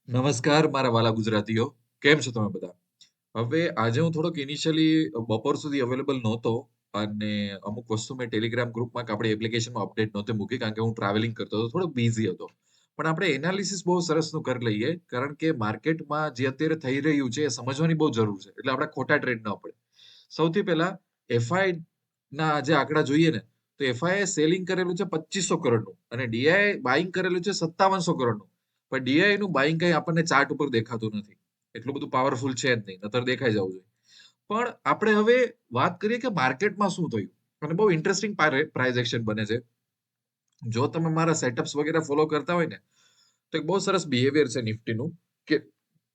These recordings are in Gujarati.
નમસ્કાર મારા વાલા ગુજરાતીઓ. કેમ છો તમે બધા? હવે આજે હું થોડોક ઇનિશિયલી બપોર સુધી અવેલેબલ નહોતો અને અમુક વસ્તુ મેં ટેલિગ્રામ ગ્રુપમાં કે આપણી એપ્લિકેશનમાં અપડેટ નહોતી મૂકી કારણ કે હું ટ્રાવેલિંગ કરતો હતો, થોડો બિઝી હતો. પણ આપણે એનાલિસિસ બહુ સરસનું કરી લઈએ કારણ કે માર્કેટમાં જે અત્યારે થઈ રહ્યું છે એ સમજવાની બહુ જરૂર છે. એટલે આપણે ખોટા ટ્રેડ ન પડે. સૌથી પહેલા એફઆઈ ના જે આંકડા જોઈએ ને, તો એફઆઈ સેલિંગ કરેલું છે 2500 કરોડનું અને ડીઆઈ બાઇંગ કરેલું છે 5700 કરોડનું. પણ ડીઆઈ નું બાઇંગ કઈ આપણને ચાર્ટ ઉપર દેખાતું નથી. એટલું બધું પાવરફુલ છે જ નહીં, નતર દેખાઈ જવું જોઈએ. પણ આપણે હવે વાત કરીએ કે માર્કેટમાં શું થયું અને બહુ ઇન્ટરેસ્ટિંગ પ્રાઇઝ એક્શન બને છે. જો તમે મારા સેટઅપ્સ વગેરે ફોલો કરતા હોય ને, તો એક બહુ સરસ બિહેવિયર છે નિફ્ટીનું કે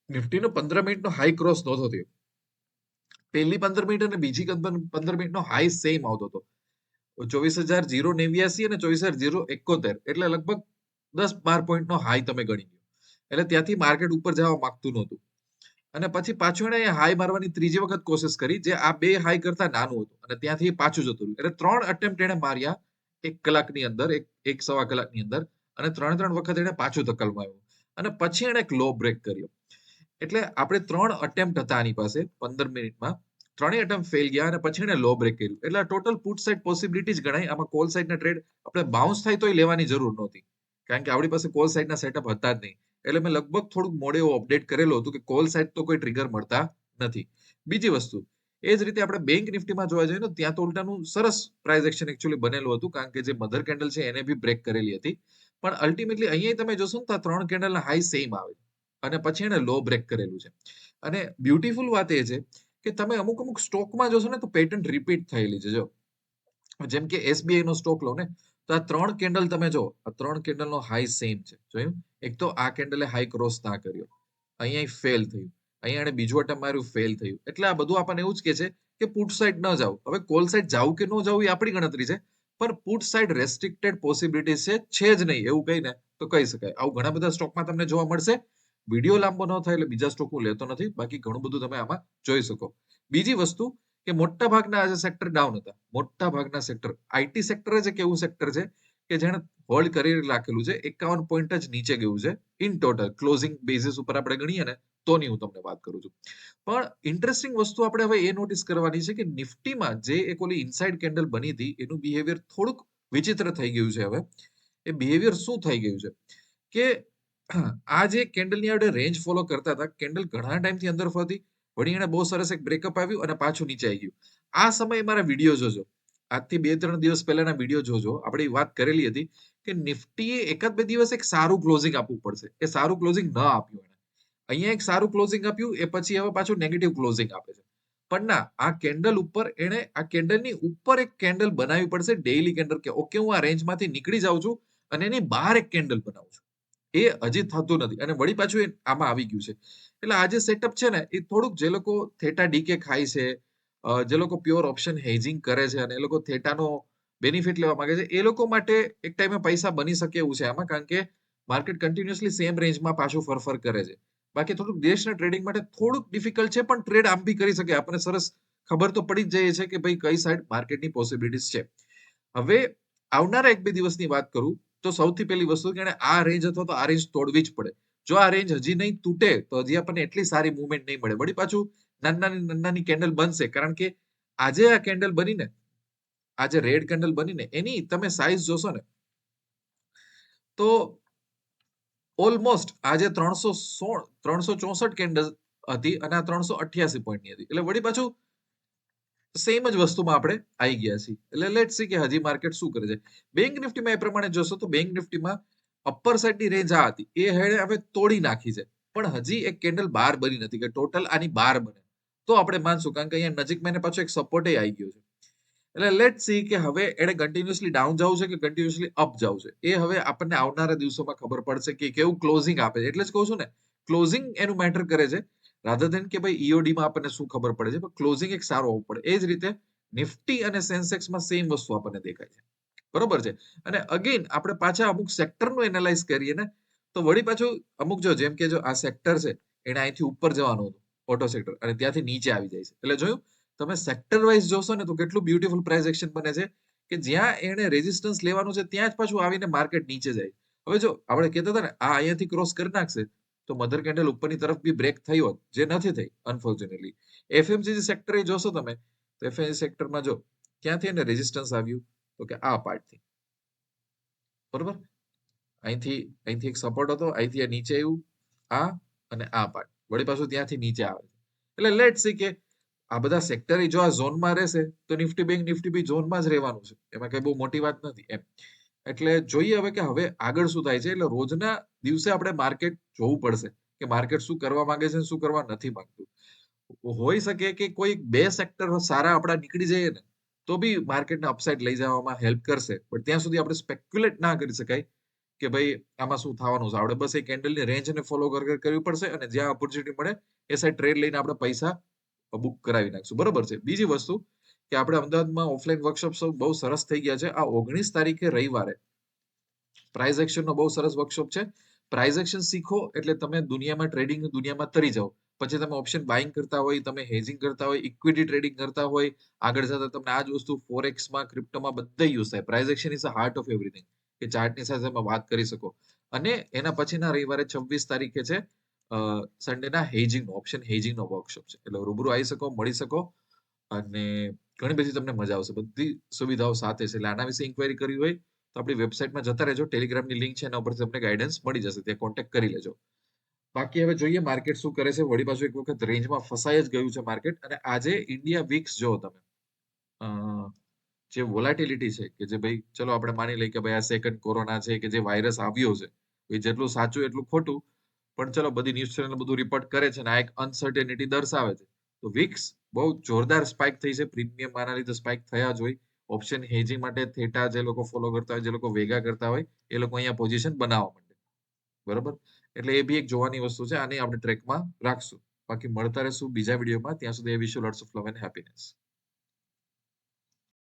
નિફ્ટીનો 15 મિનિટનો હાઈ ક્રોસ નહોતો થયો. પહેલી 15 મિનિટ અને બીજી 15 મિનિટનો હાઈ સેમ આવતો હતો. 24,089 અને 24,071, એટલે લગભગ 10-12 પોઈન્ટનો હાઈ તમે ગણી લો. એટલે ત્યાંથી માર્કેટ ઉપર જવા માંગતું નહોતું અને પછી પાછું એને હાઈ મારવાની ત્રીજી વખત કોશિશ કરી, જે આ બે હાઈ કરતા નાનું હતું અને ત્યાંથી પાછું જતું રહ્યું. એટલે 3 અટેમ્પ્ટ એને માર્યા એક કલાકની અંદર, એક સવા કલાકની અંદર, અને 3 વખત એને પાછું ધકલવાયું અને પછી એને એક લો બ્રેક કર્યો. એટલે આપણે 3 અટેમ્પ્ટ હતા આની પાસે 15 મિનિટમાં. ત્રણેય અટેમ્પ્ટ ફેલ ગયા અને પછી એને લો બ્રેક કર્યું. એટલે ટોટલ પુટ સાઇડ પોસિબિલિટી જ ગણાય. આમાં કોલ સાઇડના ટ્રેડ આપણે બાઉન્સ થાય તોય લેવાની જરૂર નહોતી કારણ કે આપણી પાસે કોલ સાઇડના સેટઅપ હતા જ નહીં. એટલે મેં લગભગ થોડુંક મોડે એવો અપડેટ કરેલો હતું કે કોલ સાઇડ તો કોઈ ટ્રિગર મળતા નથી. બીજી વસ્તુ, એ જ રીતે આપણે બેંક નિફ્ટીમાં જોવા જઈએ તો ત્યાં તો ઉલટાનું સરસ પ્રાઇઝ એક્શન એકચ્યુઅલી બનેલું હતું કારણ કે જે મધર કેન્ડલ છે એને બી બ્રેક કરેલી હતી. પણ અલ્ટિમેટલી અહીંયા તમે જોશો ને તો 3 કેન્ડલના હાઈ સેમ આવે અને પછી એને લો બ્રેક કરેલું છે. અને બ્યુટીફુલ વાત એ છે કે તમે અમુક અમુક સ્ટોકમાં જોશો ને તો પેટર્ન રિપીટ થયેલી છે. જો જેમ કે એસબીઆઈ નો સ્ટોક લો ને, તો આ 3 કેન્ડલ તમે જો, આ 3 કેન્ડલ નો હાઈ સેમ છે. જોયું? એક તો આ કેન્ડલે હાઈ ક્રોસ ના કર્યો, અહીંયા ફેલ થયું, અહીંયા એને બીજું અટેમ્પ માર્યું, ફેલ થયું. એટલે આ બધું આપણને એવું જ કે છે કે પુટ સાઇડ ન જાવ. હવે કોલ સાઇડ જાવ કે ન જાવ એ આપણી ગણતરી છે, પણ પુટ સાઇડ રેસ્ટ્રિક્ટેડ પોસિબિલિટી છે જ નહીં એવું કહીને તો કહી શકાય. આવું ઘણા બધા સ્ટોકમાં તમને જોવા મળશે. વિડીયો લાંબો ન થાય એટલે બીજા સ્ટોક હું લેતો નથી, બાકી ઘણું બધું તમે આમાં જોઈ શકો. બીજી વસ્તુ કે મોટા ભાગના આજે સેક્ટર ડાઉન હતા. મોટા ભાગના સેક્ટર, આઈટી સેક્ટર જ એક એવું સેક્ટર છે કે જેને હોલ્ડ કરી રાખેલું છે. 51 પોઈન્ટ જ નીચે ગયું છે ઇન ટોટલ. ક્લોઝિંગ બેઝિસ ઉપર આપણે ગણીએ ને તોની હું તમને વાત કરું છું. પણ ઇન્ટરેસ્ટિંગ વસ્તુ આપણે હવે એ નોટિસ કરવાની છે કે નિફ્ટીમાં જે એક ઓલી ઇનસાઇડ કેન્ડલ બની હતી એનું બિહેવિયર થોડુંક વિચિત્ર થઈ ગયું છે. હવે એ બિહેવિયર શું થઈ ગયું છે કે આ જે કેન્ડલની આપણે રેન્જ ફોલો કરતા હતા, કેન્ડલ ઘણા ટાઈમથી અંદર ફરતી, વળી એને બહુ સરસ એક બ્રેકઅપ આવ્યું અને પાછું નીચે આવી ગયું. આ સમયે મારા વિડીયો જોજો, આજથી 2-3 દિવસ પહેલાના વિડીયો જોજો. આપણે વાત કરેલી હતી કે નિફ્ટીએ એકાદ બે દિવસ એક સારું ક્લોઝિંગ આપવું પડશે. એ સારું ક્લોઝિંગ ન આપ્યું એને. અહીંયા એક સારું ક્લોઝિંગ આપ્યું, એ પછી હવે પાછું નેગેટિવ ક્લોઝિંગ આપે છે. પણ ના, આ કેન્ડલ ઉપર એને આ કેન્ડલની ઉપર એક કેન્ડલ બનાવવી પડશે, ડેઈલી કેન્ડલ, કે ઓકે હું આ રેન્જમાંથી નીકળી જાઉં છું અને એની બહાર એક કેન્ડલ બનાવું છું. એ હજી થતું નથી અને વળી પાછું એ આમાં આવી ગયું છે. એટલે આ જે સેટઅપ છે ને એ થોડુંક, જે લોકો થેટા ડીકે ખાય છે, જે લોકો પ્યોર ઓપ્શન હેજિંગ કરે છે અને એ લોકો થેટાનો બેનિફિટ લેવા માંગે છે, એ લોકો માટે એક ટાઈમે પૈસા બની શકે એવું છે આમાં, કારણ કે માર્કેટ કન્ટિન્યુઅસલી સેમ રેન્જમાં પાછું ફરફર કરે છે. બાકી થોડુંક દેશના ટ્રેડિંગ માટે થોડુંક ડિફિકલ્ટ છે, પણ ટ્રેડ આમ બી કરી શકે. આપણને સરસ ખબર તો પડી જ જાય છે કે ભાઈ કઈ સાઈડ માર્કેટની પોસિબિલિટીઝ છે. હવે આવનારા 1-2 દિવસની વાત કરું તો સૌથી પહેલી વસ્તુ કે આ રેન્જ અથવા તો આ રેન્જ તોડવી જ પડે. જો આ રેન્જ હજી નહીં તૂટે તો હજી આપણને એટલી સારી મૂવમેન્ટ નહીં મળે. વળી પાછું નાની કેન્ડલ બનશે કારણ કે આજે આ કેન્ડલ બનીને, આજે રેડ કેન્ડલ બનીને, એની તમે સાઈઝ જોશો ને તો ઓલમોસ્ટ આજે 364 કેન્ડલ હતી અને આ 388 પોઈન્ટની હતી. એટલે વળી પાછું સેમ જ વસ્તુમાં આપણે આવી ગયા છીએ. એટલે લેટ્સ સી કે હજી માર્કેટ શું કરે છે. બેંક નિફ્ટીમાં એ પ્રમાણે જોશો તો બેંક નિફ્ટીમાં અપર સાઈડની રેન્જ આ હતી, એ હેડે હવે તોડી નાખી છે, પણ હજી એક કેન્ડલ બહાર બની નથી કે ટોટલ આની બહાર બને તો આપણે માનશું, કારણ કે અહીંયા નજીકમાં એને પાછો એક સપોર્ટે આવી ગયો છે. એટલે લેટ્સ સી કે હવે એને કન્ટિન્યુઅસલી ડાઉન જવું છે કે કન્ટિન્યુઅસલી અપ જવું છે, એ હવે આપણને આવનારા દિવસોમાં ખબર પડશે કે કેવું ક્લોઝિંગ આપે છે. એટલે જ કહું છું ને, ક્લોઝિંગ એનું મેટર કરે છે, રાધર દેન કે ભાઈ ઈઓડીમાં આપણને શું ખબર પડે છે, પણ ક્લોઝિંગ એક સારો હોવું પડે. એ જ રીતે નિફ્ટી અને સેન્સેક્સમાં સેમ વસ્તુ આપણને દેખાય છે. બરોબર છે. અને અગેન આપણે પાછા અમુક સેક્ટરનું એનાલાઇઝ કરીએ ને તો વળી પાછું અમુક, જો જેમ કે જો આ સેક્ટર છે એને અહીંથી ઉપર જવાનું હતું, ઓટો સેક્ટર, અને ત્યાંથી નીચે આવી જાય છે. એટલે જોયું તમે સેક્ટર વાઇઝ જોશો ને તો કેટલું બ્યુટીફુલ પ્રાઇસ એક્શન બને છે કે જ્યાં એને રેઝિસ્ટન્સ લેવાનું છે ત્યાં જ પાછું આવીને માર્કેટ નીચે જાય. હવે જો આપણે કહેતા હતા ને આ અહીંયાથી ક્રોસ કરી નાખશે તો મધર કેન્ડલ ઉપરની તરફ બી બ્રેક થઈ હોત, જે નથી થઈ અનફોર્ચ્યુનેટલી. એફએમસીજી સેક્ટર એ જોશો તમે, તો એફએમસીજી સેક્ટરમાં જો ક્યાંથી એને રેઝિસ્ટન્સ આવ્યું, તો કે આ પાર્ટથી, બરોબર. અહીંથી અહીંથી એક સપોર્ટ હતો, અહીંથી આ નીચે આવ્યું, આ અને આ પાર્ટ વળી પાછું ત્યાંથી નીચે આવે છે. એટલે લેટ સી કે આ બધા સેક્ટર જો આ ઝોનમાં રહેશે તો નિફ્ટી બેંક નિફ્ટી બી ઝોનમાં જ રહેવાનું છે, એમાં કઈ બહુ મોટી વાત નથી એમ. એટલે જોઈએ હવે કે હવે આગળ શું થાય છે. એટલે રોજના દિવસે આપણે માર્કેટ જોવું પડશે કે માર્કેટ શું કરવા માંગે છે, શું કરવા નથી માંગતું. હોઈ શકે કે કોઈ બે સેક્ટર સારા આપણા નીકળી જઈએ ને, તો બી માર્કેટને અપસાઇડ લઈ જવામાં હેલ્પ કરશે. પણ ત્યાં સુધી આપણે સ્પેક્યુલેટ ના કરી શકાય કે ભાઈ આમાં શું થવાનું છે. આપણે બસ એ કેન્ડલની રેન્જને ફોલો કરવી પડશે, અને જ્યાં ઓપોર્ચ્યુનિટી મળે એ સાઈડ ટ્રેડ લઈને આપણે પૈસા બુક કરાવી નાખશું. બરોબર છે. બીજી વસ્તુ કે આપણે અમદાવાદમાં ઓફલાઈન વર્કશોપ બહુ સરસ થઈ ગયા છે. આ 19 તારીખે રવિવારે પ્રાઇઝ એક્શનનો બહુ સરસ વર્કશોપ છે. પ્રાઇઝ એક્શન શીખો એટલે તમે દુનિયામાં ટ્રેડિંગ દુનિયામાં તરી જાઓ. પછી તમે ઓપ્શન બાઇંગ કરતા હોય, તમે હેજિંગ કરતા હોય, ઇક્વિટી ટ્રેડિંગ કરતા હોય, આગળ જતા તમને આ જ વસ્તુ ફોરેક્સમાં, ક્રિપ્ટોમાં બધે યુઝ થાય. Price action is a heart of everything, કે ચાર્ટની સાથે તમે વાત કરી શકો. અને એના પછીના રવિવારે 26 તારીખે છે સન્ડેના હેજિંગ ઓપ્શન હેજિંગનો વર્કશોપ છે. એટલે રૂબરૂ આવી શકો, મળી શકો, અને ઘણી બધી તમને મજા આવશે. બધી સુવિધાઓ સાથે છે. એટલે આના વિશે ઇન્ક્વાયરી કરવી હોય તો આપણી વેબસાઇટમાં જતા રહેજો. ટેલિગ્રામની લિંક છે, એના ઉપરથી તમને ગાઈડન્સ મળી જશે. ત્યાં કોન્ટેક્ટ કરી લેજો. બાકી હવે જોઈએ માર્કેટ શું કરે છે. વળી પાછું એક વખત રેન્જમાં ફસાઈ જ ગયું છે માર્કેટ. અને આજે ઇન્ડિયા વીક્સ જો તમે જે વોલાટિલિટી છે, કે જે ભાઈ ચલો આપણે માની લઈએ કે ભાઈ આ સેકન્ડ કોરોના છે, કે જે વાયરસ આવ્યો છે, એ જેટલું સાચું એટલું ખોટું, પણ ચલો બધી ન્યૂઝ ચેનલ બધું રિપોર્ટ કરે છે, અને આ એક અનસર્ટેનિટી દર્શાવે છે. તો વિક્સ બહુ જોરદાર સ્પાઇક થઈ છે. પ્રીમિયમ આના લીધે સ્પાઇક થયા જ હોય. ઓપ્શન હેજિંગ માટે થેટા જે લોકો ફોલો કરતા હોય, જે લોકો વેગા કરતા હોય, એ લોકો અહીંયા પોઝિશન બનાવવા માટે, બરોબર. એટલે એ બી એક જોવાની વસ્તુ છે. આને આપણે ટ્રેકમાં રાખશું. બાકી મળતા રહેશું બીજા વિડીયોમાં. ત્યાં સુધી wish you lots of love and happiness.